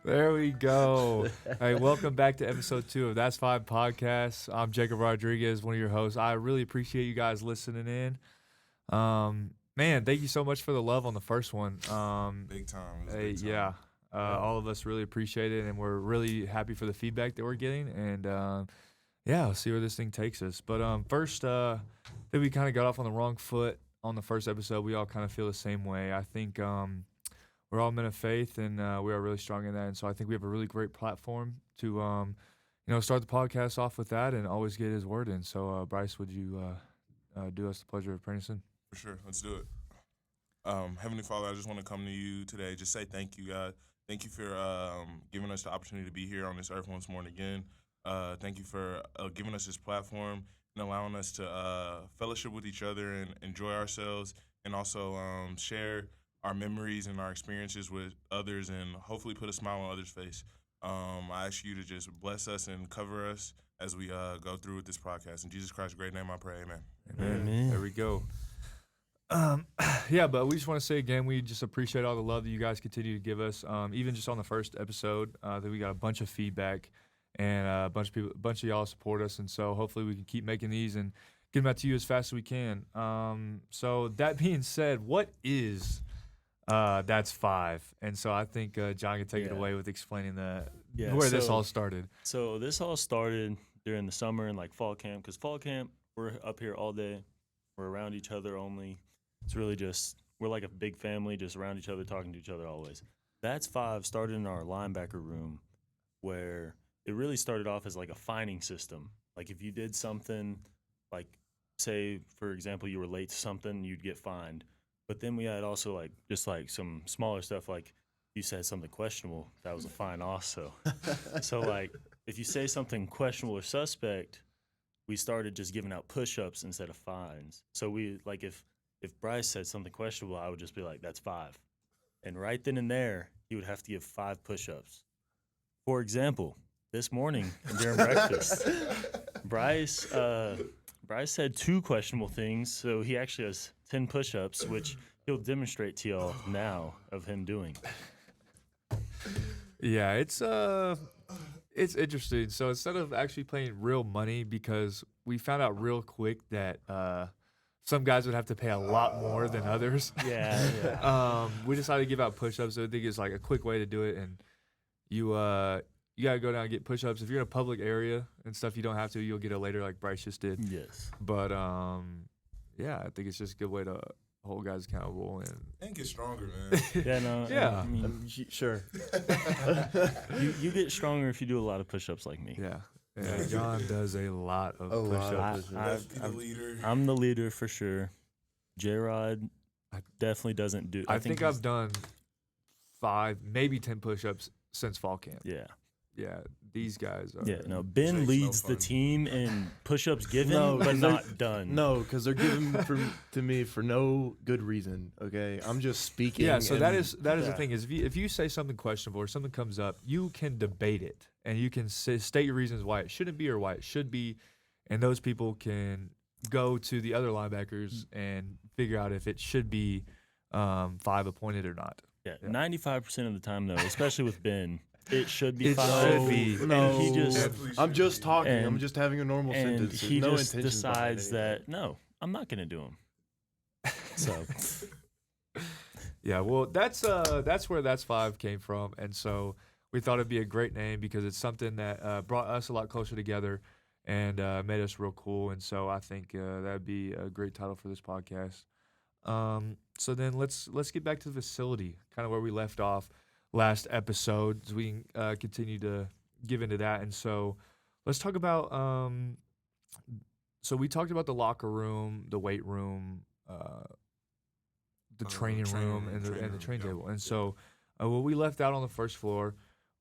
There we go. Hey, welcome back to episode 2 of That's Five Podcasts. I'm Jacob Rodriguez, one of your hosts. I really appreciate you guys listening in. Man, thank you so much for the love on the first one. Big time. It was Hey, big time. yeah, all of us really appreciate it, and we're really happy for the feedback that we're getting. And yeah, I'll see where this thing takes us. But first, I think we kind of got off on the wrong foot on the first episode. We all kind of feel the same way. I think we're all men of faith, and we are really strong in that. And so I think we have a really great platform to, start the podcast off with that and always get his word in. So, Bryce, would you do us the pleasure of praying us in? For sure. Let's do it. Heavenly Father, I just want to come to you today. Just say thank you, God. Thank you for giving us the opportunity to be here on this earth once more and again. Thank you for giving us this platform and allowing us to fellowship with each other and enjoy ourselves, and also share our memories and our experiences with others, and hopefully put a smile on others' face. I ask you to just bless us and cover us as we go through with this podcast. In Jesus Christ's great name I pray, amen. Amen. There we go. Yeah, but we just want to say again, we just appreciate all the love that you guys continue to give us. Even just on the first episode, that we got a bunch of feedback, and a bunch of y'all support us, and so hopefully we can keep making these and get them out to you as fast as we can. So that being said, what is That's Five? And so I think John can take it away with explaining where this all started. So this all started during the summer and like fall camp, because fall camp, we're up here all day. We're around each other only. It's really just, we're like a big family, just around each other, talking to each other always. That's Five started in our linebacker room, where it really started off as like a fining system. Like if you did something, like say, for example, you were late to something, you'd get fined. But then we had also like just like some smaller stuff, like you said something questionable, that was a fine also. So like if you say something questionable or suspect, we started just giving out push-ups instead of fines. So we like if Bryce said something questionable, I would just be like, that's 5. And right then and there, he would have to give 5 push-ups. For example, this morning during breakfast, Bryce said 2 questionable things, so he actually has 10 push-ups, which he'll demonstrate to y'all now of him doing. Yeah, it's interesting. So instead of actually playing real money, because we found out real quick that some guys would have to pay a lot more than others. Yeah. We decided to give out push-ups. So I think it's like a quick way to do it. And you gotta go down and get push-ups. If you're in a public area and stuff, you don't have to. You'll get it later, like Bryce just did. Yes. But yeah, I think it's just a good way to hold guys accountable And get stronger, man. Yeah, no. Yeah. I mean, Sure. you get stronger if you do a lot of push-ups like me. yeah. Yeah, John does a lot of A lot of push-ups. Let's be the leader. I'm the leader for sure. J-Rod definitely doesn't do. I think I've done 5, maybe 10 push-ups since fall camp. Yeah. Yeah, these guys are. Yeah. No, Ben Jake's leads no the fun. team in push-ups given, No, but 'cause they're- not done. No, because they're giving to me for no good reason. Okay, I'm just speaking. Yeah, so that is the Yeah. thing is if you say something questionable or something comes up, you can debate it and you can state your reasons why it shouldn't be or why it should be, and those people can go to the other linebackers and figure out if it should be 5 appointed or not. Yeah. 95% of the time, though, especially with Ben, it should be It 5. should be. No, And he just Definitely I'm should just be. talking. And- I'm just having a normal and sentence. There's he no just intentions behind decides anything. that no, I'm not going to do them. So Yeah, well, that's where That's Five came from, and so we thought it'd be a great name because it's something that brought us a lot closer together and made us real cool, and so I think that'd be a great title for this podcast. So then let's get back to the facility, kind of where we left off last episode, so we can continue to give into that, and so let's talk about. So we talked about the locker room, the weight room, the training room, and the training table. And so what we left out on the first floor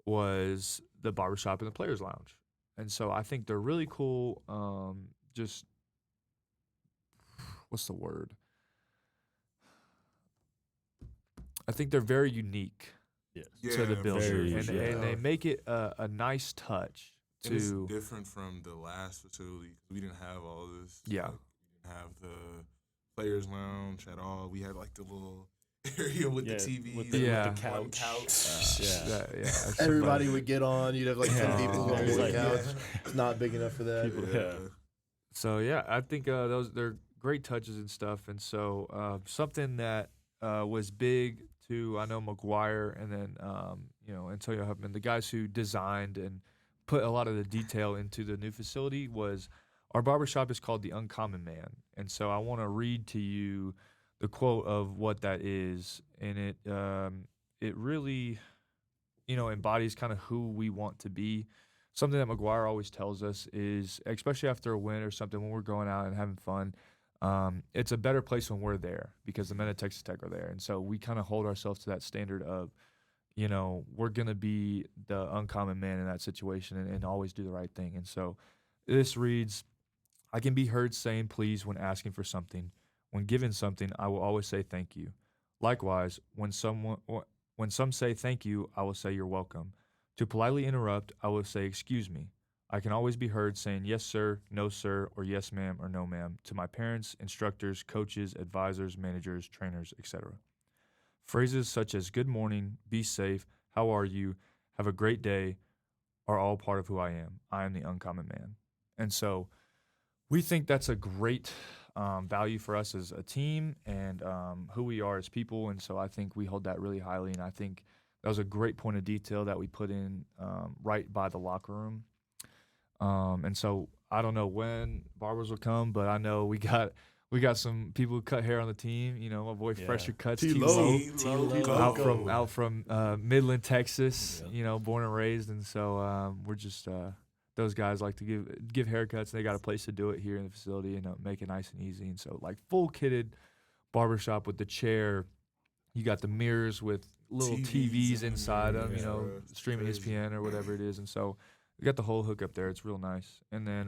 was the barbershop and the players' lounge. And so I think they're really cool. Just what's the word? I think they're very unique yes. to the Yeah, building, very and unique. they make it a nice touch And it's to. different from the last facility. We didn't have all this. Yeah. Like, we didn't have the players' lounge at all. We had like the little area with Yeah, the TV, with the Yeah. couch. Yeah, that's Everybody somebody- would get on. You'd have like 10 Yeah. people going It's to the like- couch. It's not big enough for that. People- yeah. So yeah, I think they're great touches and stuff. And so something that was big to I know McGuire and then Antonio Huffman, the guys who designed and put a lot of the detail into the new facility was our barbershop is called the Uncommon Man. And so I want to read to you the quote of what that is, and it really embodies kind of who we want to be. Something that McGuire always tells us is, especially after a win or something, when we're going out and having fun, it's a better place when we're there because the men at Texas Tech are there. And so we kind of hold ourselves to that standard of, we're going to be the uncommon man in that situation and always do the right thing. And so this reads, I can be heard saying please when asking for something. When given something, I will always say thank you. Likewise, when some say thank you, I will say you're welcome. To politely interrupt, I will say excuse me. I can always be heard saying yes, sir, no, sir, or yes, ma'am, or no, ma'am to my parents, instructors, coaches, advisors, managers, trainers, etc. Phrases such as good morning, be safe, how are you, have a great day are all part of who I am. I am the uncommon man. And so we think that's a great value for us as a team and who we are as people. And so I think we hold that really highly. And I think that was a great point of detail that we put in right by the locker room. And so I don't know when barbers will come, but I know we got some people who cut hair on the team. My boy Yeah. Fresher Cuts, T-Lo. T-Lo. out from Midland, Texas. Born and raised, and so we're just those guys like to give haircuts. And they got a place to do it here in the facility and make it nice and easy. And so like full kitted barbershop with the chair. You got the mirrors with little TVs inside them. Streaming ESPN or whatever it is. And so we got the whole hookup there. It's real nice. And then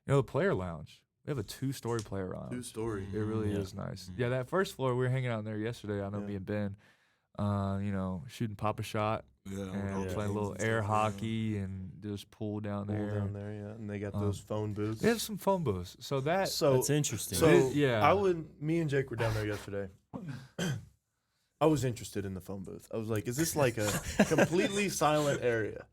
the player lounge. We have a 2-story player lounge. 2-story. It really Yeah. is nice. Yeah, that first floor, we were hanging out in there yesterday. I know me and Ben, shooting Papa Shot and playing a little air hockey and there's pool down Pool there. down there, yeah. And they got those phone booths. They have some phone booths. So That's interesting. So yeah. me and Jake were down there yesterday. I was interested in the phone booth. I was like, is this like a completely silent area?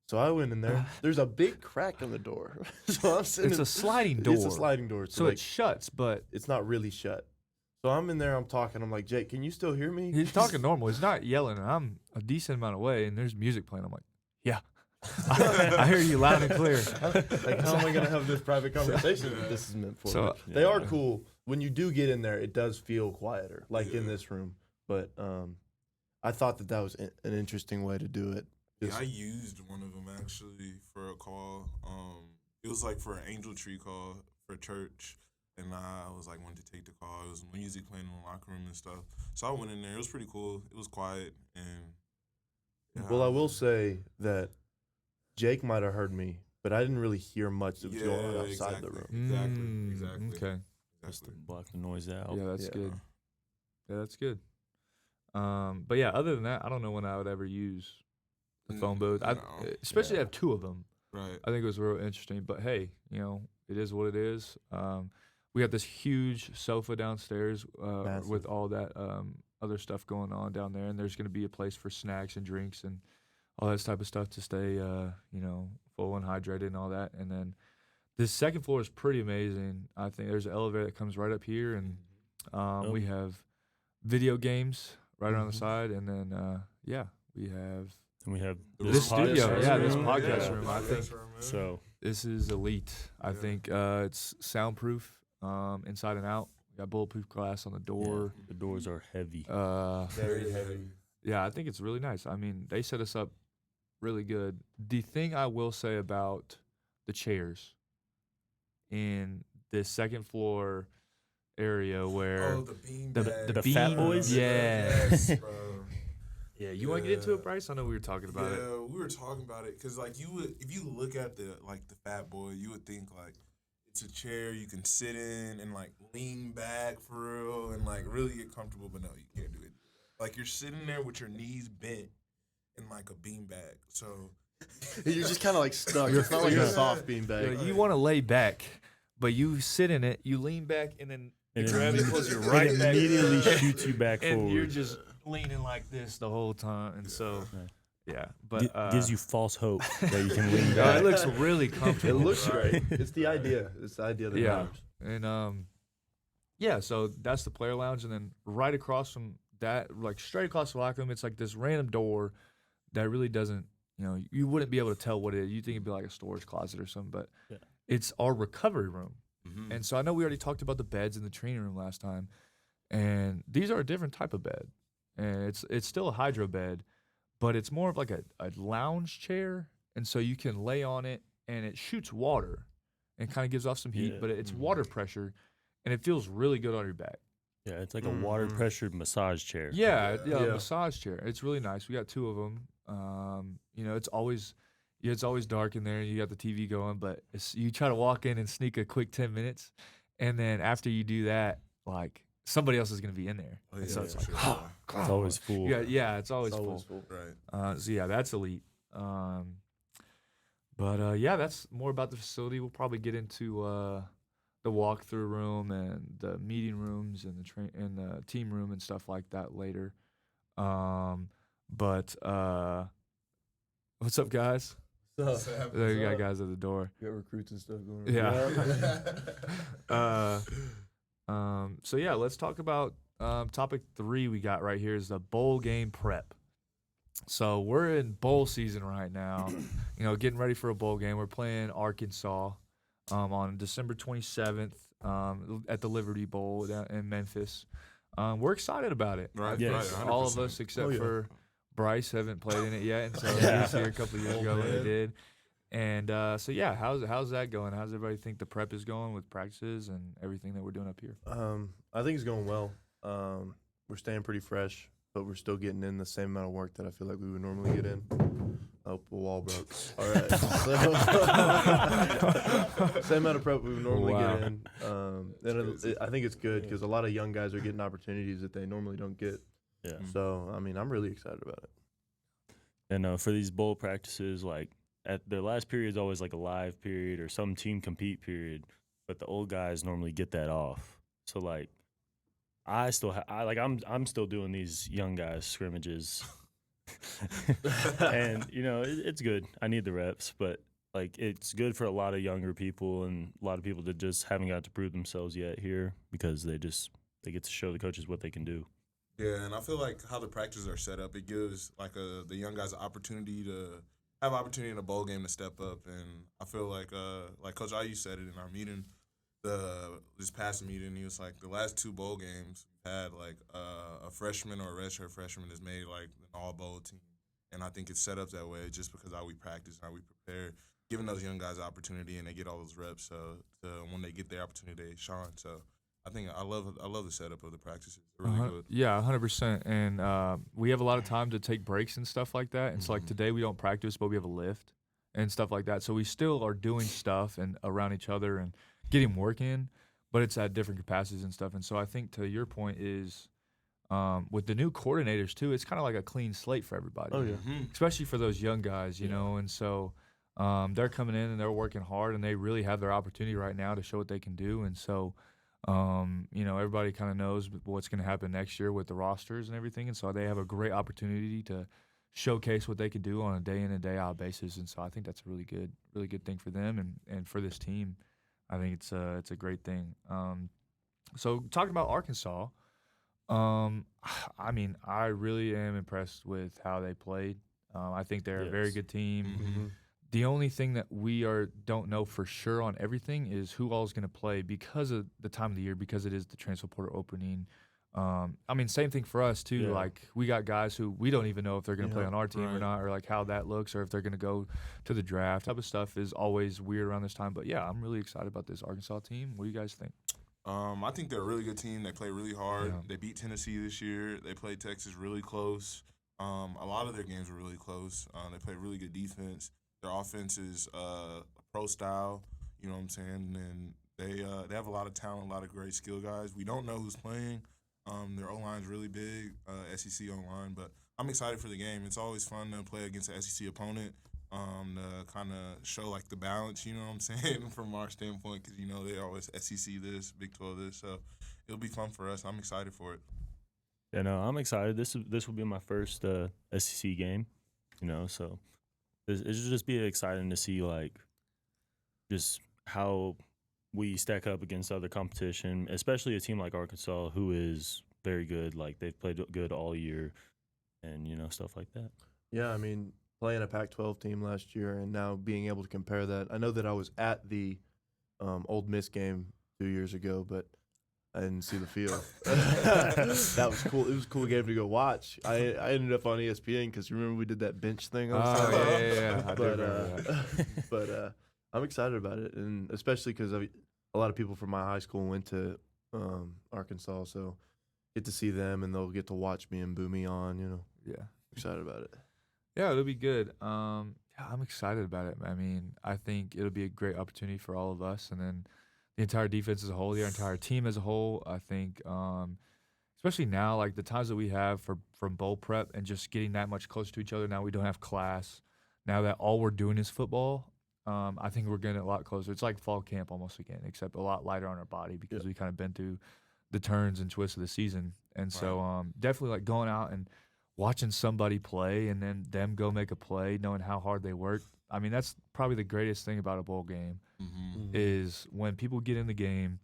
So I went in there. There's a big crack in the door. So I'm sitting. It's a sliding door. It's a sliding door. So it shuts, but it's not really shut. So I'm in there. I'm talking. I'm like, Jake, can you still hear me? he's talking normal. He's not yelling. And I'm a decent amount away, and there's music playing. I'm like, yeah. I hear you loud and clear. Like, how am I gonna have this private conversation that this is meant for? So, They are cool. When you do get in there, it does feel quieter, like in this room. But I thought that was an interesting way to do it. Yeah, I used one of them actually for a call. It was like for an angel tree call for church, and I was like wanted to take the call. It was music playing in the locker room and stuff. So I went in there. It was pretty cool. It was quiet and. Well, I will say that Jake might have heard me, but I didn't really hear much that was going on outside the room. Exactly. Okay. Just to block the noise out. Yeah, that's Yeah. good. Yeah, that's good. But yeah, other than that, I don't know when I would ever use the phone booth. Especially have 2 of them. Right. I think it was real interesting. But hey, it is what it is. We got this huge sofa downstairs Massive. with all that other stuff going on down there, and there's going to be a place for snacks and drinks and all that type of stuff to stay, full and hydrated and all that. And then this second floor is pretty amazing. I think there's an elevator that comes right up here, and we have video games right around the side, and then we have. And we have This studio, podcast this room. podcast Yeah. room. I think So this is elite. I think it's soundproof inside and out. We got bulletproof glass on the door. the doors are heavy. Very heavy. Yeah, I think it's really nice. I mean, they set us up really good. The thing I will say about the chairs in this second floor area where the bean the Fat beam- Boys? Yeah. Yes, bro. Yeah, you want to get into it, Bryce? I know we were talking about it. Yeah, we were talking about it because like if you look at the Fat Boy, you would think like it's a chair you can sit in and like lean back for real and like really get comfortable, but no, you can't do it. Like you're sitting there with your knees bent in like a beanbag. So You're just kind of like stuck. It's not like a soft beanbag. You want to lay back, but you sit in it, you lean back, and then And grabs it it, pulls you right it back. immediately shoots you back And forward. you're just leaning like this the whole time. And so, yeah. But gives you false hope that you can lean it back. looks really It comfortable. looks great. It's the idea. It's the idea that Yeah. matters. And yeah, so that's the player lounge, and then right across from that, like straight across the locker room, it's like this random door that really doesn't, you wouldn't be able to tell what it is. You think it'd be like a storage closet or something, but it's our recovery room. Mm-hmm. And so I know we already talked about the beds in the training room last time, and these are a different type of bed, and it's still a hydro bed, but it's more of like a lounge chair, and so you can lay on it, and it shoots water, and kind of gives off some heat, but it's water pressure, and it feels really good on your back. Yeah, it's like a water pressured massage chair. Yeah, a massage chair. It's really nice. We got 2 of them. It's always dark in there. You got the TV going, but you try to walk in and sneak a quick 10 minutes, and then after you do that, like somebody else is gonna be in there. Oh, And so it's like, sure. It's always full. yeah, it's always full. Right. So yeah, that's elite. But yeah, that's more about the facility. We'll probably get into the walkthrough room and the meeting rooms and the team room and stuff like that later. But what's up, guys? So, There you got guys at the door. you got recruits and stuff going on. Yeah. So yeah, let's talk about topic 3 we got right here is the bowl game prep. So we're in bowl season right now, getting ready for a bowl game. We're playing Arkansas on December 27th at the Liberty Bowl down in Memphis. We're excited about it. Right. Yes. Right. All of 100%. us except yeah. for Bryce haven't played in it yet, and so he was here a couple of years ago when he did. And so yeah, how's that going? How's everybody think the prep is going with practices and everything that we're doing up here? I think it's going well. We're staying pretty fresh, but we're still getting in the same amount of work that I feel like we would normally get in. Oh, the wall broke. All right. So, same amount of prep we would normally get in. I think it's good because a lot of young guys are getting opportunities that they normally don't get. Yeah. So, I mean, I'm really excited about it. And for these bowl practices, like at their last period is always like a live period or some team compete period, but the old guys normally get that off. So like, I'm still doing these young guys scrimmages, and it's good. I need the reps, but like it's good for a lot of younger people and a lot of people that just haven't got to prove themselves yet here because they get to show the coaches what they can do. Yeah, and I feel like how the practices are set up, it gives like the young guys an opportunity to have an opportunity in a bowl game to step up. And I feel like Coach Ayu said it in our meeting, this past meeting, he was like the last 2 bowl games we've had like a freshman or a redshirt freshman has made like an all bowl team, and I think it's set up that way just because how we practice and how we prepare, giving those young guys an opportunity and they get all those reps. So when they get their opportunity, they shine. So. I think I love the setup of the practices. They're really good. Yeah, 100%. And we have a lot of time to take breaks and stuff like that. And so like today we don't practice, but we have a lift and stuff like that. So we still are doing stuff and around each other and getting work in, but it's at different capacities and stuff. And so I think to your point is with the new coordinators too, it's kind of like a clean slate for everybody. Oh, yeah. Especially for those young guys, you know. And so they're coming in and they're working hard and they really have their opportunity right now to show what they can do. And so everybody kind of knows what's going to happen next year with the rosters and everything. And so they have a great opportunity to showcase what they can do on a day in and day out basis. And so I think that's a really good thing for them and for this team. I think it's a great thing. So talking about Arkansas, I mean, I really am impressed with how they played. I think they're a very good team. Mm-hmm. The only thing that we don't know for sure on everything is who all is going to play because of the time of the year, because it is the transfer portal opening. I mean, same thing for us too. Yeah. Like we got guys who we don't even know if they're going to play on our team or not, or like how that looks, or if they're going to go to the draft. Type of stuff is always weird around this time. But yeah, I'm really excited about this Arkansas team. What do you guys think? I think they're a really good team. They play really hard. Yeah. They beat Tennessee this year. They played Texas really close. A lot of their games were really close. They play really good defense. Their offense is pro style, you know what I'm saying? And they have a lot of talent, a lot of great skill guys. We don't know who's playing. Their O-line is really big, SEC O-line. But I'm excited for the game. It's always fun to play against an SEC opponent to kind of show, like, the balance, you know what I'm saying, from our standpoint because, they always SEC this, Big 12 this. So it'll be fun for us. I'm excited for it. Yeah, no, I'm excited. This will be my first SEC game, so it should just be exciting to see like just how we stack up against other competition, especially a team like Arkansas, who is very good. Like they've played good all year, and stuff like that. Yeah, I mean, playing a Pac-12 team last year and now being able to compare that. I know that I was at the Ole Miss game 2 years ago, but I didn't see the field. That was cool. It was a cool game to go watch. I ended up on ESPN because you remember we did that bench thing on Oh, Sunday? yeah. I do remember that. But I'm excited about it, and especially because a lot of people from my high school went to Arkansas, so get to see them, and they'll get to watch me and boo me on. Yeah. Excited about it. Yeah, it'll be good. Yeah, I'm excited about it. I mean, I think it'll be a great opportunity for all of us, and then the entire defense as a whole, the entire team as a whole. I think, especially now, like the times that we have from bowl prep and just getting that much closer to each other. Now we don't have class. Now that all we're doing is football, I think we're getting a lot closer. It's like fall camp almost again, except a lot lighter on our body because we kind of been through the turns and twists of the season. And so definitely like going out and watching somebody play and then them go make a play, knowing how hard they work. I mean, that's probably the greatest thing about a bowl game is when people get in the game,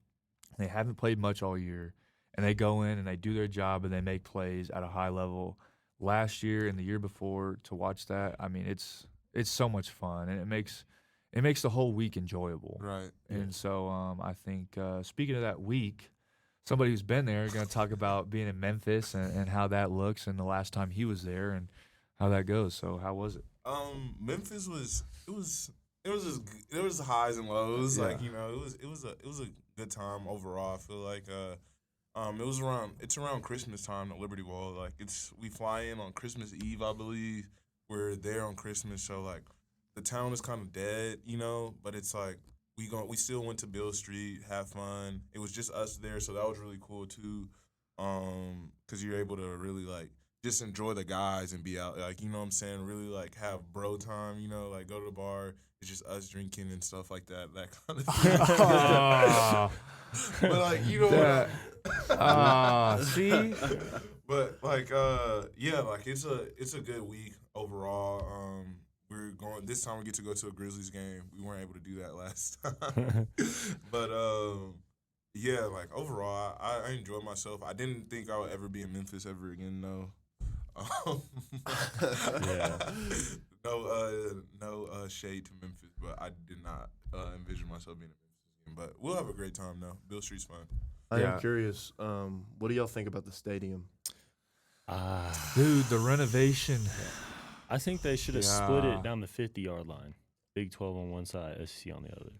they haven't played much all year, and they go in and they do their job and they make plays at a high level. Last year and the year before, to watch that, I mean, it's so much fun, and it makes the whole week enjoyable. Right. And so I think speaking of that week, somebody who's been there going to talk about being in Memphis and how that looks and the last time he was there and how that goes. So how was it? Memphis was there was highs and lows. Yeah. Like it was a good time overall. I feel like it's around Christmas time, the Liberty Bowl. Like we fly in on Christmas Eve, I believe. We're there on Christmas, so like the town is kind of dead, but it's like we still went to Bill Street, have fun. It was just us there, so that was really cool too. 'Cause you're able to really like just enjoy the guys and be out, like, what I'm saying, really like have bro time, like go to the bar. It's just us drinking and stuff like that kind of thing. But like, See? But like, yeah, like it's a good week overall. We're going this time. We get to go to a Grizzlies game. We weren't able to do that last time, but yeah, like overall, I enjoyed myself. I didn't think I would ever be in Memphis ever again, though. Yeah. No shade to Memphis, but I did not envision myself being in Memphis again. But we'll have a great time though. Bill Street's fun. I am curious. What do y'all think about the stadium? Dude, the renovation. I think they should have split it down the 50-yard line. Big 12 on one side, SEC on the other.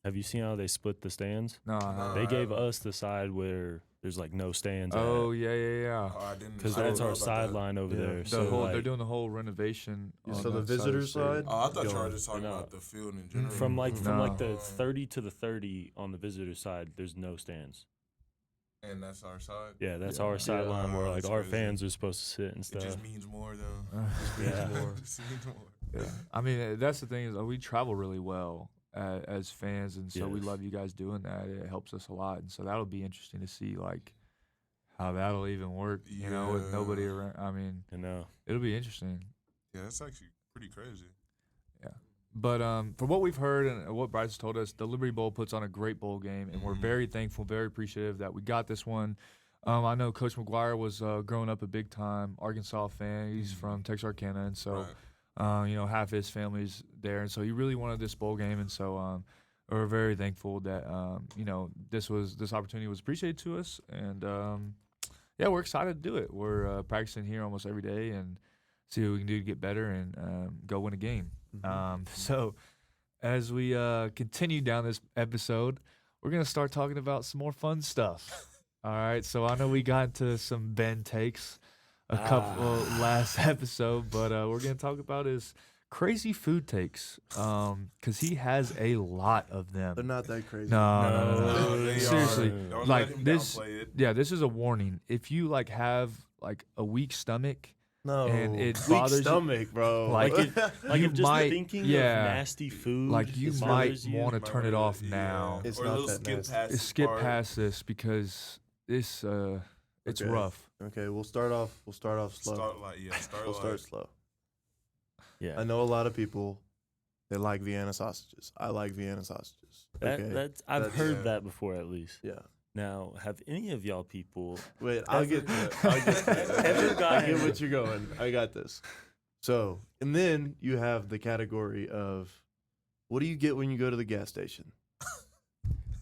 Have you seen how they split the stands? No. They gave us the side where there's like no stands. Oh, yeah. Oh, I didn't. Because I that's didn't know our about sideline over there. The So whole, they're doing the whole renovation. On So the that side of visitors stadium. side? Oh, I thought y'all were just talking No. about the field in general. From No. the 30 to the 30 on the visitor side, there's no stands. And that's our side. Yeah, that's our sideline where like that's our crazy. fans are supposed to sit and It stuff. just means more though. Yeah. It just means more. Yeah. I mean, that's the thing is we travel really well as fans, and so we Yes. love you guys doing that. It helps us a lot, and so that'll be interesting to see like how that'll even work. With nobody Yeah. around. I mean, it'll be interesting. Yeah, that's actually pretty crazy. But from what we've heard and what Bryce told us, the Liberty Bowl puts on a great bowl game, and we're very thankful, very appreciative that we got this one. I know Coach McGuire was growing up a big-time Arkansas fan. He's from Texarkana, and so, half his family's there. And so he really wanted this bowl game, and so we're very thankful that, this opportunity was appreciated to us. And, we're excited to do it. We're practicing here almost every day and see what we can do to get better and go win a game. So as we continue down this episode, we're going to start talking about some more fun stuff. All right. So I know we got into some Ben takes a couple last episode, but we're going to talk about his crazy food takes because he has a lot of them. They're not that crazy. No. They Seriously. are. Don't Like let him this. downplay it. Yeah, this is a warning. If you have a weak stomach, No. and it Weak bothers you- stomach, bro. Like Like you if just might- thinking yeah. of nasty food, like you it might bothers you. want to turn it off Yeah. now. It's or not a little that skip nasty. past. Skip part. past this because it's it's Okay. rough. Okay, we'll start off slow. Start We'll like start slow. Yeah. I know a lot of people they like Vienna sausages. I like Vienna sausages. Okay. I've That's- heard yeah. that before at least. Yeah. Now, have any of y'all people Wait, I'll get to it. I'll get to it. Ever I gotten- get what you're going. I got this. So, and then you have the category of what do you get when you go to the gas station?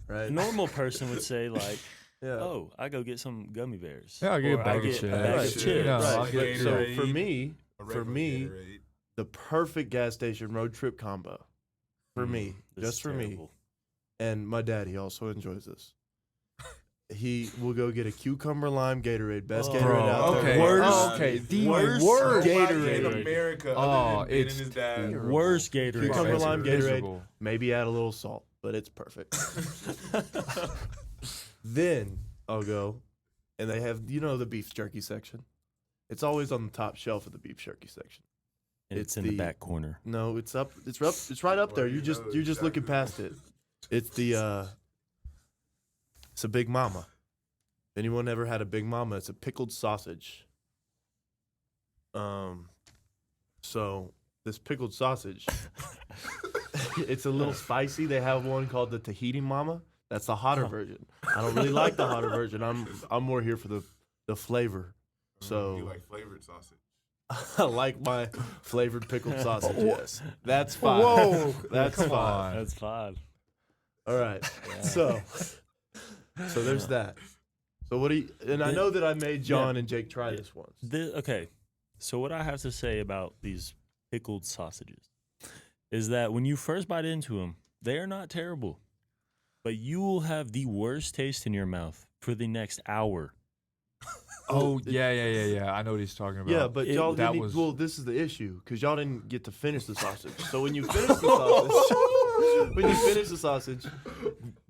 Right? a normal person would say like, Yeah. "Oh, I go get some gummy bears." Yeah, I'll get a Or bag I of get chips. a bag Right. of chips. Yeah, Right. I'll But get so Gatorade, for me, a regular Gatorade. the perfect gas station road trip combo for me, This just is for me, terrible. and my dad, he also enjoys this. He will go get a cucumber lime Gatorade, best Oh, Gatorade Bro, out there. okay. Worst- Oh, okay. The worst worst Nobody in Gatorade. America Oh, other than Ben and it's his dad. terrible. Worst Gatorade. Cucumber It's lime Gatorade. miserable. Maybe add a little salt, but it's perfect. Then I'll go, and they have the beef jerky section. It's always on the top shelf of the beef jerky section. And It's it's in the the- back corner. No, it's up. It's up. It's right up there. Well, You're just looking past it. It's the it's a Big Mama. Anyone ever had a Big Mama? It's a pickled sausage. So this pickled sausage, it's a little spicy. They have one called the Tahiti Mama. That's the hotter version. I don't really like the hotter version. I'm more here for the flavor. So You like flavored sausage. I like my flavored pickled sausage. Yes, that's fine. Whoa, That's come fine. on. That's 5. All right. So there's that. So what do you? And I know that I made John and Jake try this once. Okay, so what I have to say about these pickled sausages is that when you first bite into them, they are not terrible, but you will have the worst taste in your mouth for the next hour. Oh, yeah. I know what he's talking about. Yeah, but y'all that didn't. was- Well, this is the issue because y'all didn't get to finish the sausage. So when you finish the sausage,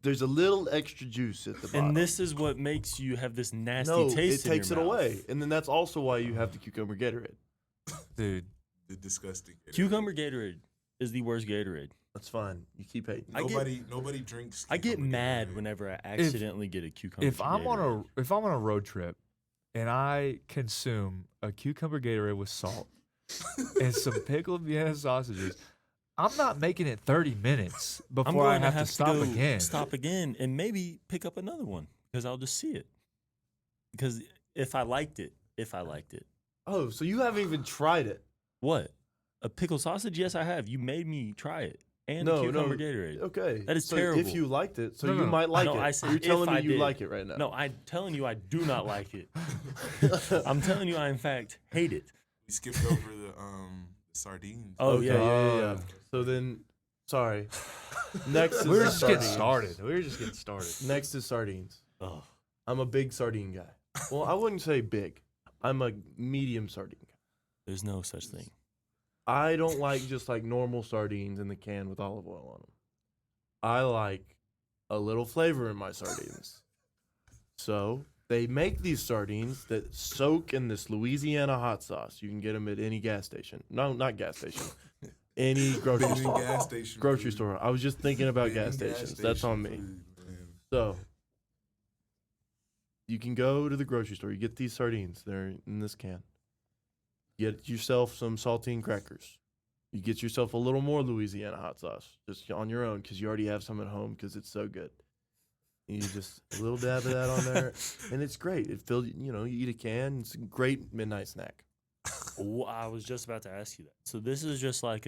there's a little extra juice at the bottom. And this is what makes you have this nasty no, taste it takes in it your mouth. away, and then that's also why you have the cucumber Gatorade. dude. The disgusting Gatorade. Cucumber Gatorade is the worst Gatorade. That's fine. You keep hating. Nobody drinks. I get cucumber mad Gatorade. whenever I accidentally get a cucumber. If I'm Gatorade. on a road trip and I consume a cucumber Gatorade with salt and some pickled Vienna sausages, I'm not making it 30 minutes I'm before I going have to stop go again. Stop again, and maybe pick up another one because I'll just see it. Because if I liked it, Oh, so you haven't even tried it? what? A pickled sausage? Yes, I have. You made me try it, and No, a cucumber no. Gatorade. Okay. That is so terrible. If you liked it, so No, you no. might like No, it. I said You're telling if me I you did. like it right now. No, I'm telling you, I do not like it. I'm telling you, I in fact hate it. We skipped over the sardines. Oh Okay, yeah. yeah. So then, sorry. Next is We're just getting sardines. started. We're just getting started. Next is sardines. Oh, I'm a big sardine guy. Well, I wouldn't say big. I'm a medium sardine guy. there's no such thing. I don't like just like normal sardines in the can with olive oil on them. I like a little flavor in my sardines. So they make these sardines that soak in this Louisiana hot sauce. You can get them at any gas station. No, not gas station. Any grocery Ben and store. gas station. Grocery food. store. I was just thinking about Ben gas and stations. That's on me. food, man. So you can go to the grocery store. You get these sardines. They're in this can. Get yourself some saltine crackers. You get yourself a little more Louisiana hot sauce just on your own because you already have some at home because it's so good. And you just a little dab of that on there, and it's great. It fills. You eat a can. It's a great midnight snack. Well, I was just about to ask you that. So this is just like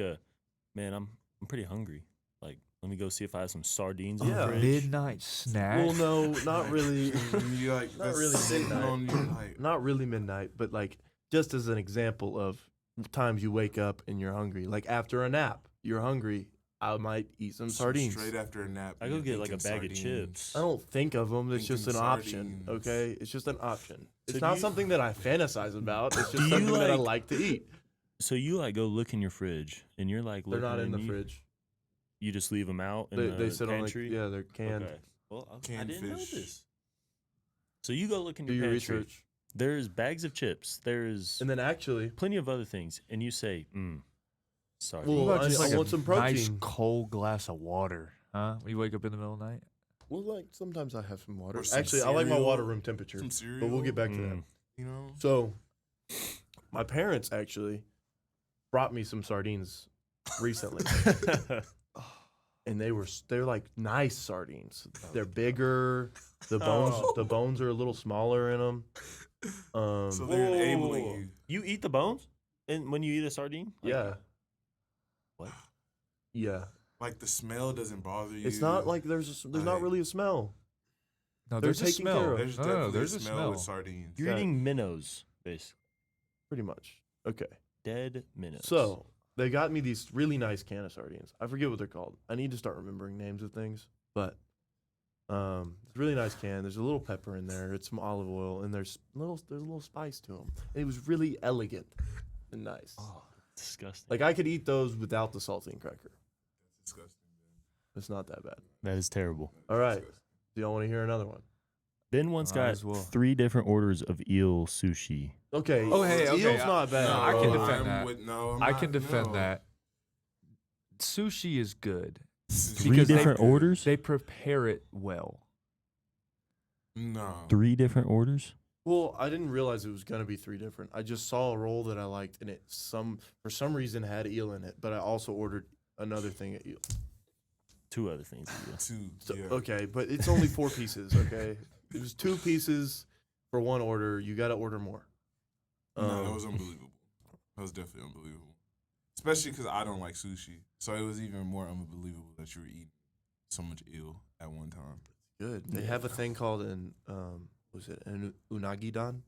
man, I'm pretty hungry. Like, let me go see if I have some sardines in Yeah. the fridge. Midnight snack. Well, no, not really. You like Not that's really sitting midnight. on your like. Not really midnight, but like just as an example of times you wake up and you're hungry. Like after a nap, you're hungry. I might eat some sardines. Straight after a nap. I go you're get like a thinking bag of sardines. chips. I don't think of them. It's just an Thinking option. sardines. Okay, it's just an option. It's So do not you- something that I fantasize about. It's Do just you something that I like- like to eat. So you like go look in your fridge, and you're like, They're looking not in the and fridge. You just leave them out in They the sit on pantry. yeah, they're canned. Okay. Well, I Canned didn't know fish. this. So you go look in Do your your pantry. research, There's bags of chips. There's and then actually, plenty of other things, and you say, sorry. Well, What about I just I like want a some nice protein. cold glass of water, huh? When you wake up in the middle of the night. Well, like sometimes I have some water. Or some Actually, I like my cereal. water room temperature, Some cereal. but we'll get back to that. You know. So, my parents actually brought me some sardines recently, and they're like nice sardines. They're bigger. The bones are a little smaller in them. So they're enabling Whoa. you. You eat the bones, and when you eat a sardine, Like, Yeah. What? Yeah. Like the smell doesn't bother you. It's not like there's not really a smell. No, They're there's a taken smell. care of. There's No, definitely there's a a smell smell. with sardines. You're Yeah. eating minnows, basically. Pretty much. Okay. Dead minnows. So they got me these really nice can of sardines. I forget what they're called. I need to start remembering names of things. But it's a really nice can. There's a little pepper in there. It's some olive oil, and there's a little spice to them. It was really elegant and nice. Oh, disgusting. Like I could eat those without the saltine cracker. Disgusting. It's not that bad. That is terrible. All right. Do y'all want to hear another one? Ben once Might got as well. 3 different orders of eel sushi. Okay. Oh, hey, okay, Eel's not bad. No, I can bro. defend that. I can defend no. that. Sushi is good. 3 Because they- different orders? They prepare it well. No. 3 different orders? Well, I didn't realize it was gonna be 3 different. I just saw a roll that I liked, and for some reason had eel in it. But I also ordered another thing at eel. 2 other things. of eel. 2. So, Yeah. Okay, but it's only 4 pieces. Okay, it was 2 pieces for 1 order. You got to order more. No, that was unbelievable. That was definitely unbelievable. Especially because I don't like sushi. So it was even more unbelievable that you were eating so much eel at one time. Good. They have a thing called an unagi dan,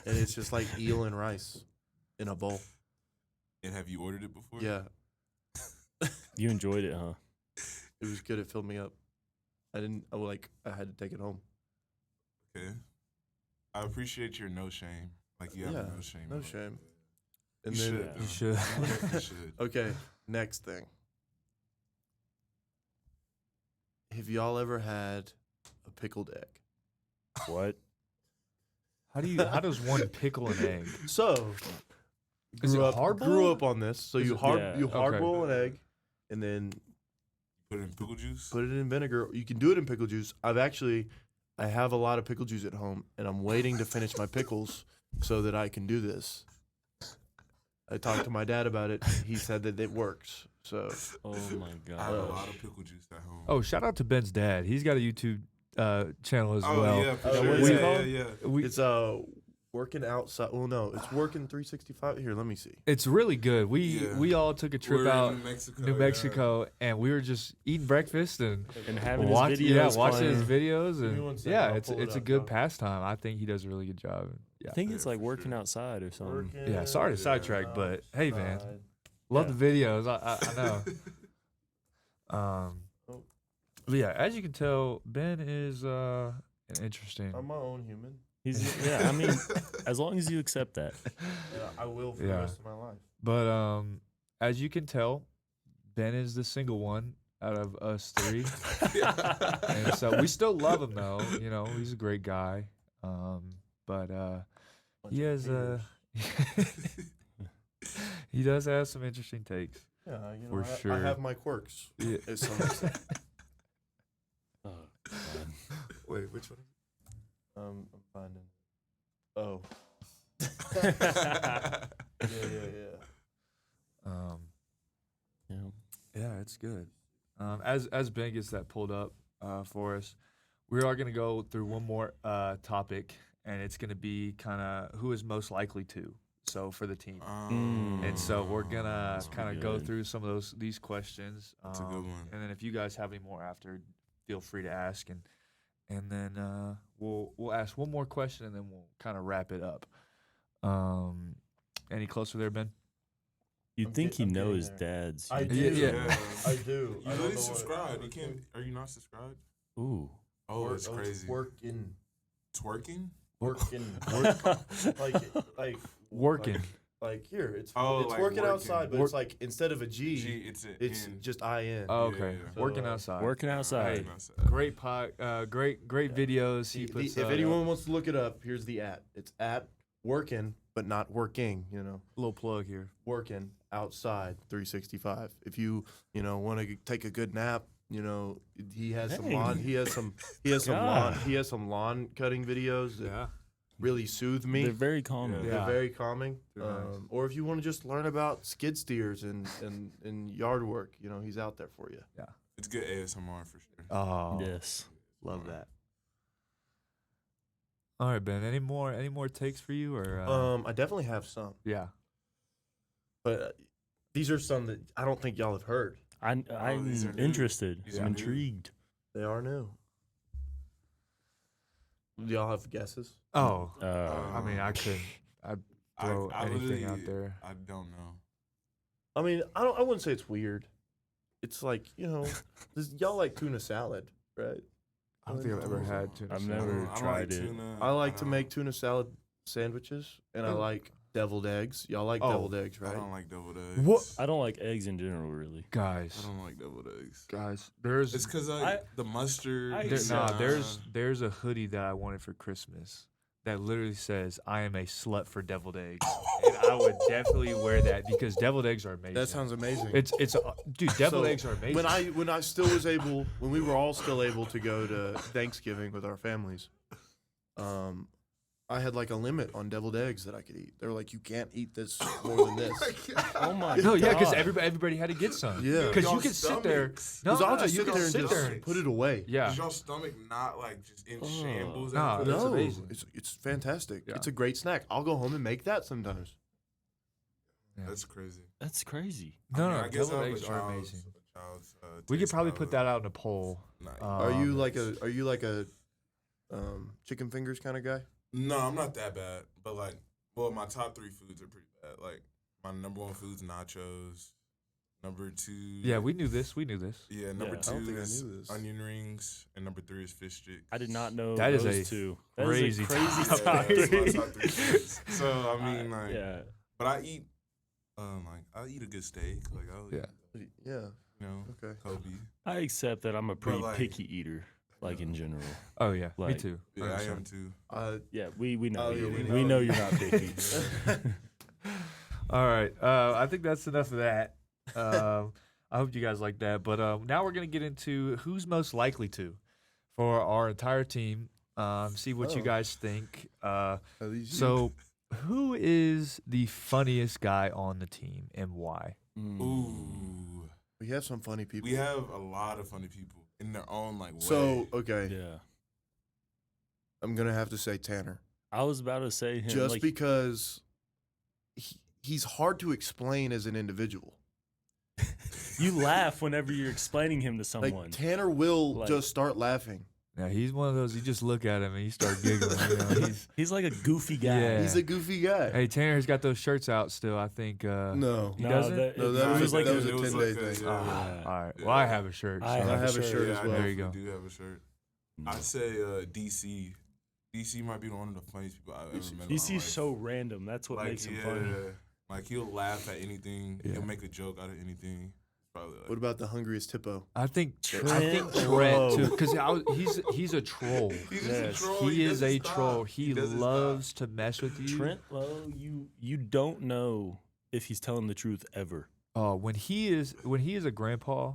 and it's just like eel and rice in a bowl. And have you ordered it before? Yeah, You enjoyed it, huh? it was good. It filled me up. I had to take it home. Okay. I appreciate your no shame. Like you have Yeah, no shame. no about shame. it. And You then should. You should. You should. okay, next thing. Have y'all ever had a pickled egg? What? How does one pickle an egg? So, Is it hard grew boiled? up on this. So Is you it- hard Yeah, you hard okay. boil an egg, and then Put it in pickle juice. put it in vinegar. You can do it in pickle juice. I have a lot of pickle juice at home, and I'm waiting to finish my pickles so that I can do this. I talked to my dad about it. He said that it works. So Oh my I have a god. lot of pickle juice at home. Oh, shout out to Ben's dad. He's got a YouTube channel as Oh, well. yeah, for Oh, sure. what is it Yeah, called? yeah. We, it's working outside. Well, no, it's working 365. Here, let me see. it's really good. Yeah. We all took a trip We're in out New Mexico. New yeah. Mexico, and we were just eating breakfast and And having watching his videos watching his playing. videos, me and one second, yeah, I'll it's pull it a up, good John. pastime. I think he does a really good job. Yeah, I think it's Yeah, like for working sure. outside or something. yeah. Sorry to Yeah. sidetrack, but hey, man, outside. love Yeah. the videos. I know. Oh. But yeah, as you can tell, Ben is an interesting. I'm my own human. I mean, as long as you accept that. Yeah, I will for the Yeah. rest of my life. But as you can tell, Ben is the single one out of us 3. And so we still love him though. You know, he's a great guy. But he has he does have some interesting takes. Yeah, you know, for I sure. have my quirks. Yeah. As some would say. Oh, God. Wait, which one? I'm finding. Oh. Yeah. Yeah. Yeah, it's good. As Ben gets that pulled up for us, we are going to go through one more topic, and it's going to be kind of who is most likely to. So for the team, and so we're gonna That's kind of pretty go good. through some of these questions. That's a good one. And then if you guys have any more after, feel free to ask, and then we'll ask one more question, and then we'll kind of wrap it up. Any closer there, Ben? You'd I'm think get- he I'm know getting his there. dad's. I do. Yeah. I do. You I don't already know subscribed. what- You can't. Are you not subscribed? Ooh. Oh, it's crazy. Working. Twerking? Like Working. Like here, it's Oh, it's like working working. outside, but it's like instead of a G, Gee, it's it's in. just IN. Oh, okay. Yeah. So, Working outside. Working outside. Working outside. Great great videos he puts. If anyone wants to look it up, here's the @ It's @ working, but not working. You know, little plug here. working outside 365. If you want to take a good nap, You know, he has some Hey. lawn. He has some God. lawn. He has some lawn cutting videos that Yeah. really soothe me. They're very calming. Yeah. They're very calming. They're nice. Or if you want to just learn about skid steers and yard work, you know, he's out there for you. It's good ASMR for sure. Oh, Yes. love that. All right, Ben. Any more takes for you or? I definitely have some, Yeah. but these are some that I don't think y'all have heard. I'm these are new. interested. These I'm are new. intrigued. They are new. Do y'all have guesses? Oh, Uh, I mean, I couldn't. I'd throw anything out literally- there. I don't know. I mean, I wouldn't say it's weird. It's like, you know, y'all like tuna salad, right? I don't think I've ever had tuna I've salad. never I don't tried like it. tuna. I like to don't- make tuna salad sandwiches, and I Oh. like deviled eggs. Y'all like Oh. deviled eggs, I right? don't like deviled eggs. What? I don't like eggs in general, really. I Guys, don't like deviled eggs. there's It's because I- the mustard. I- there, nah, there's a hoodie that I wanted for Christmas that literally says "I am a slut for deviled eggs," and I would definitely wear that because deviled eggs are amazing. That sounds amazing. It's dude, deviled So, eggs are amazing. when I still was able, when we were all still able to go to Thanksgiving with our families, I had like a limit on deviled eggs that I could eat. They were like, you can't eat this more than this. Oh my no, yeah, because God. everybody had to get some. Yeah. because you Y'all could sit there. stomachs. No, Because I'll no, just you sit can there and sit just there. put it away. Yeah, Is y'all stomach not like just in Oh. shambles? Nah, after that's that? No, amazing. it's fantastic. Yeah. It's a great snack. I'll go home and make that sometimes. That's crazy. That's crazy. no, I mean, no, I guess deviled I have eggs a are child's- amazing. a child's, We could taste probably palate. put that out in a poll. Nah. Are you Um, like a chicken fingers kind of guy? No, I'm not that bad. But like, well, my top 3 foods are pretty bad. Like, my number 1 food's nachos. Number 2. Yeah, we knew this. Yeah, number Yeah. I 2 don't think I is knew this. onion rings, and number 3 is fish sticks. I did not know That is those a two. crazy That is a top crazy Yeah, top that's my three. top 3 foods. So I mean, like, Yeah. but I eat, I eat a good steak. Like, I'll Yeah. eat, Yeah. you know, Okay. Kobe. I accept that I'm a pretty like- picky eater, like in general. Oh yeah, me Like- too. Yeah, I 100%. am too. Yeah, we know Oh, you. yeah, We know you're not picky. All right, I think that's enough of that. I hope you guys like that. But now we're gonna get into who's most likely to for our entire team. See what you Oh. guys think. At least you- So, who is the funniest guy on the team and why? Mm. Ooh, we have some funny people. we have a lot of funny people in their own like way. So okay, Yeah. I'm gonna have to say Tanner, I was about to say him. just like, because he's hard to explain as an individual. you laugh whenever you're explaining him to someone. Like Tanner will Like- just start laughing. Yeah, he's one of those. You just look at him and you start giggling. You know, He's like a goofy guy. Yeah. He's a goofy guy. hey, Tanner's got those shirts out still. I think. No, He doesn't? No, that it was like that a- was a it was 10-day like a- thing. yeah. Yeah. All right. Well, I have a shirt. I so- have a shirt. shirt yeah, as I well. There you definitely go. do have a shirt. No. I'd say DC. DC might be one of the funniest people I've ever met. in my DC's life. so random. That's what like, makes him funny. Like he'll laugh at anything. Yeah. He'll make a joke out of anything. Probably like, What about the hungriest hippo? I think Trent Trent, too, bro. because he's a troll. He's just Yes. a troll. He does is a his job. troll. He does his loves job. to mess with you. Trent Lowe, you don't know if he's telling the truth ever. Oh, when he is a grandpa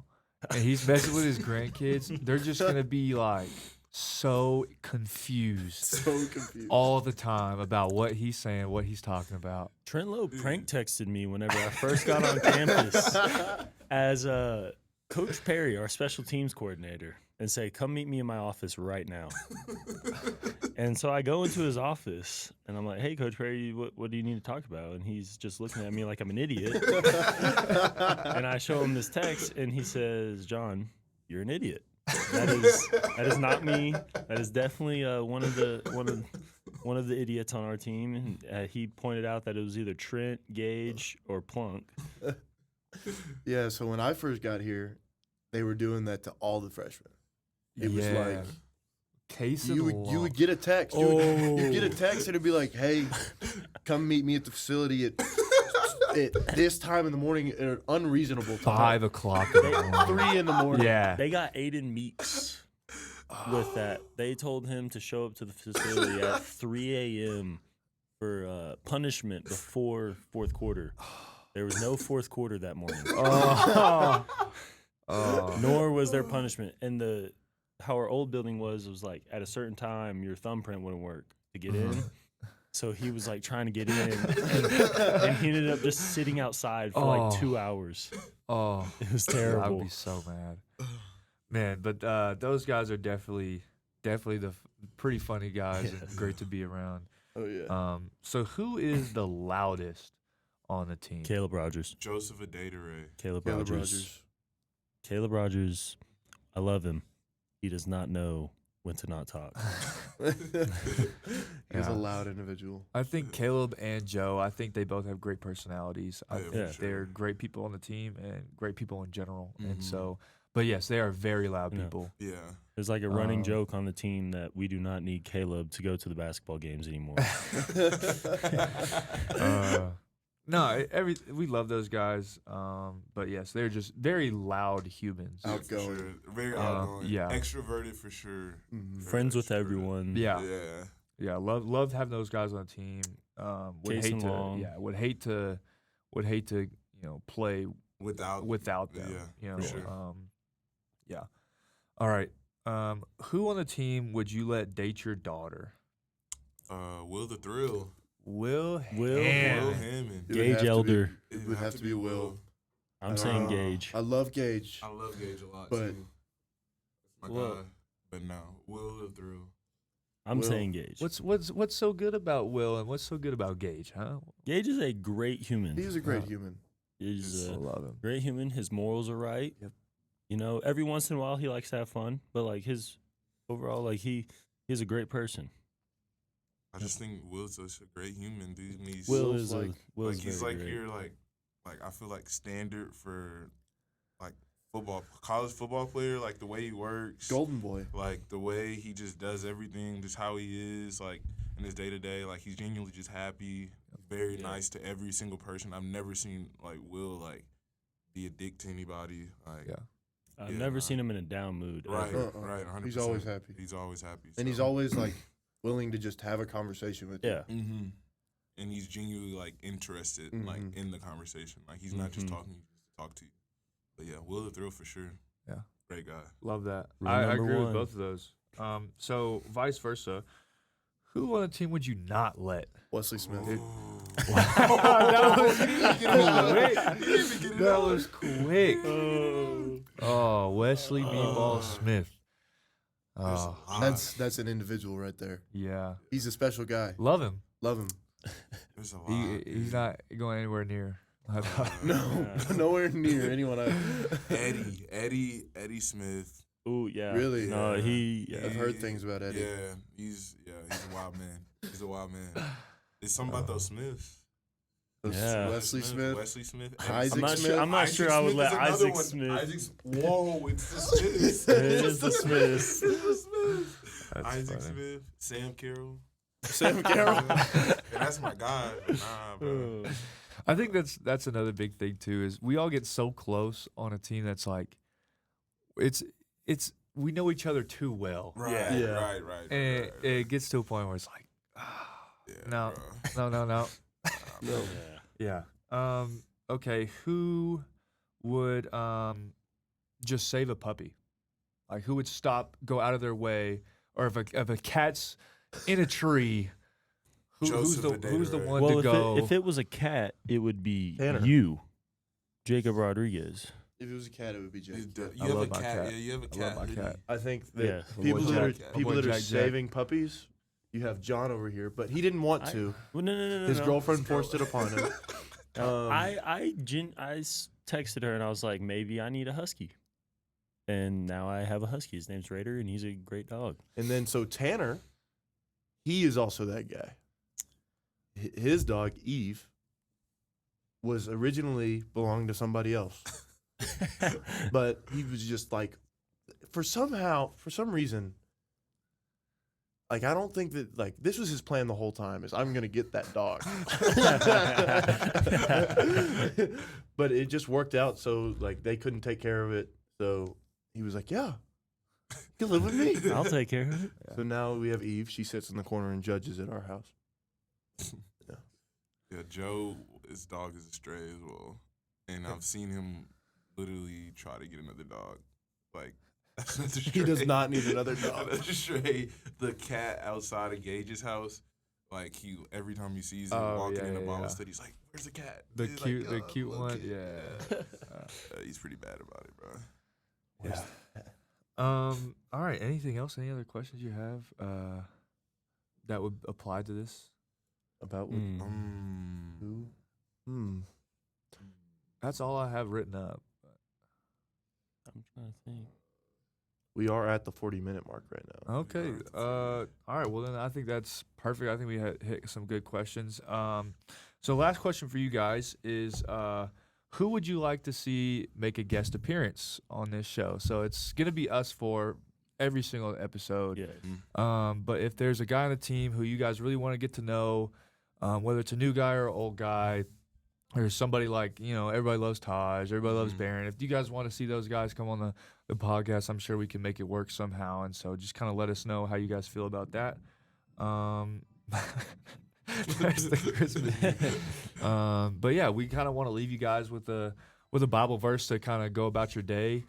and he's messing with his grandkids, they're just gonna be like so confused So confused. all the time about what he's saying, what he's talking about. Trent Lowe prank texted me whenever I first got on campus as Coach Perry, our special teams coordinator, and say, "Come meet me in my office right now." And so I go into his office and I'm like, "Hey, Coach Perry, what do you need to talk about?" And he's just looking at me like I'm an idiot. And I show him this text, and he says, "John, you're an idiot. That is not me. That is definitely one of the idiots on our team." And he pointed out that it was either Trent, Gage, or Plunk. Yeah, so when I first got here, they were doing that to all the freshmen. It was like case you would get a text. You'd get a text and it'd be like, "Hey, come meet me at the facility at this time in the morning at an unreasonable time, 5 o'clock in the morning. 3 in the morning." Yeah. They got Aiden Meeks with that. They told him to show up to the facility at 3 a.m. for punishment before fourth quarter. There was no fourth quarter that morning. Oh, Oh. Nor was there punishment. And how our old building was like at a certain time your thumbprint wouldn't work to get in. So he was like trying to get in, and he ended up just sitting outside for like 2 hours. Oh, It was I terrible. would be so mad, man. But those guys are definitely the pretty funny guys and Yes. great to be around. Oh yeah. So who is the loudest on the team? Caleb Rogers. Joseph Adedire. Caleb Caleb Rogers. Rogers. Caleb Rogers. I love him. He does not know when to not talk. He's Yeah. a loud individual. I think Caleb and Joe. I think they both have great personalities. I Yeah, think for sure. they're great people on the team and great people in general. And Mhm. so, but yes, they are very loud Yeah. people. Yeah. There's like a running Um, joke on the team that we do not need Caleb to go to the basketball games anymore. No, we love those guys. But yes, they're just very loud humans. Yeah, for Outgoing. sure. Very outgoing. yeah. Extroverted for sure. Mhm. Very Friends with extroverted. everyone. Yeah, Yeah. yeah, love having those guys on the team. Would Case hate and to, Long. yeah, would hate to, play Without without them. Yeah, you for know, sure. yeah. All right. Who on the team would you let date your daughter? Will the Thrill. Will Will Will Hammond. Hammond. It would Gage have to be- Elder. It would have to be Will. I'm saying Uh, Gage. I love Gage. I love Gage a lot But- too. That's my Well- guy. But no, Will the Thrill. I'm Will. saying Gage. What's so good about Will and what's so good about Gage, huh? Gage is a great human. He's a great human. He's I a love him. great human. His morals are right. Yep. You know, every once in a while he likes to have fun, but like his overall, like he's a great person. I just think Will's such a great human, dude. And he's Will Will's is like- Will's like he's very like great. your like I feel like standard for like college football player, like the way he works. Golden boy. Like the way he just does everything, just how he is, like in his day to day, like he's genuinely just happy, very Yeah. nice to every single person. I've never seen like Will like be a dick to anybody. Like Yeah. I've yeah, never nah. seen him in a down mood. right, ever. right, 100%. He's always happy. He's always happy, And he's always like willing to just have a conversation with you. Yeah. Mm-hmm. And he's genuinely like interested, like Mhm. in the conversation. Like he's not just Mhm. talking just to talk to you. But yeah, Will the Thrill for sure. Yeah. Great guy. Love that. Rule I number agree with one. both of those. So vice versa, who on the team would you not let? Wesley Smith. That was quick. That That was quick. Oh. Oh, Wesley Meatball Smith. Oh, That's an individual right there. yeah. He's a special guy. Love him. Love him. There's a lot. He's not going anywhere near. No, Yeah. nowhere near anyone. Eddie Smith. Ooh, yeah. Really? No, Yeah. he. I've heard things about Eddie. Yeah, he's a wild man. He's a wild man. There's something about those Smiths. Yeah. Wesley Smith. Wesley Smith. Isaac I'm not Smith. sure. I'm not Isaac sure I would Smith let is another Isaac one. Smith. Whoa, it's the Smiths. It is the Smiths. It's the Smiths. That's Isaac funny. Smith, Sam Carroll. Sam Carroll. Yeah, that's my guy. But nah, bro. I think that's another big thing too. Is we all get so close on a team that's like, it's we know each other too well, Right, Yeah. right. and right. it gets to a point where it's like, Yeah, no, bro. no. No. Yeah. Yeah. Okay. Who would just save a puppy? Like who would go out of their way, or if a cat's in a tree, who's the Joseph the Dater, one Well, to if go? if it was a cat, it would be Tanner. you, Jacob Rodriguez. If it was a cat, it would be Jake. You I have a love my cat. cat. Yeah, you have a I cat. love my hoodie. cat. I think that Yeah. My people boy that are Jack. My people boy that are Jack Jack. saving puppies. You have John over here, but he didn't want I- to. Well, no. His girlfriend forced it upon him. I texted her and I was like, maybe I need a husky, and now I have a husky. His name's Raider, and he's a great dog. And then so Tanner, he is also that guy. His dog Eve was originally belonged to somebody else, but he was just like, for some reason, like I don't think that like this was his plan the whole time. Is I'm gonna get that dog, but it just worked out. So like they couldn't take care of it, so he was like, yeah, you can live with me. I'll take care of it. So now we have Eve. She sits in the corner and judges at our house. Yeah, Joe, his dog is a stray as well, and I've seen him literally try to get another dog. Like, that's another He does stray- not need another dog. Another stray. The cat outside of Gage's house, like, he every time he sees him walking in the Bible study, he's like, "Where's the cat?" The He's cute, like, the cute little one. kid." Yeah. He's pretty bad about it, bro. Yeah. All right. Anything else? Any other questions you have that would apply to this? About what? Who? That's all I have written up. I'm trying to think. We are at the 40-minute mark right now. Okay. All right. Well, then I think that's perfect. I think we hit some good questions. So last question for you guys is, who would you like to see make a guest appearance on this show? So it's gonna be us for every single episode. Yeah. But if there's a guy on the team who you guys really want to get to know, whether it's a new guy or an old guy, or somebody like, everybody loves Taj, everybody loves Barron. If you guys want to see those guys come on the podcast, I'm sure we can make it work somehow. And so just kind of let us know how you guys feel about that. That's the Christmas. But yeah, we kind of want to leave you guys with a Bible verse to kind of go about your day,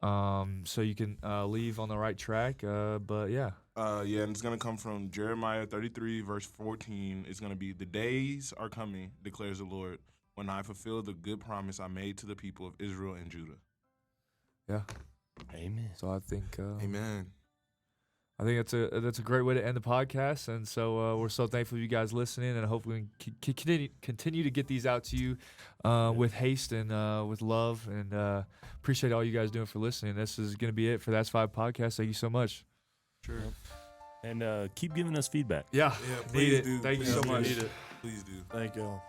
so you can leave on the right track. But yeah. Yeah, and it's going to come from Jeremiah 33, verse 14. It's going to be, "The days are coming, declares the Lord, when I fulfill the good promise I made to the people of Israel and Judah." Yeah. Amen. So I think Amen. I think that's a great way to end the podcast, and so we're so thankful for you guys listening, and hopefully we can continue to get these out to you with haste and with love, and appreciate all you guys doing for listening. This is going to be it for That's 5 Podcast. Thank you so much. Sure. And keep giving us feedback. Yeah, Yeah, need please it. do. Thank you Please so do. much. Please do. Thank y'all.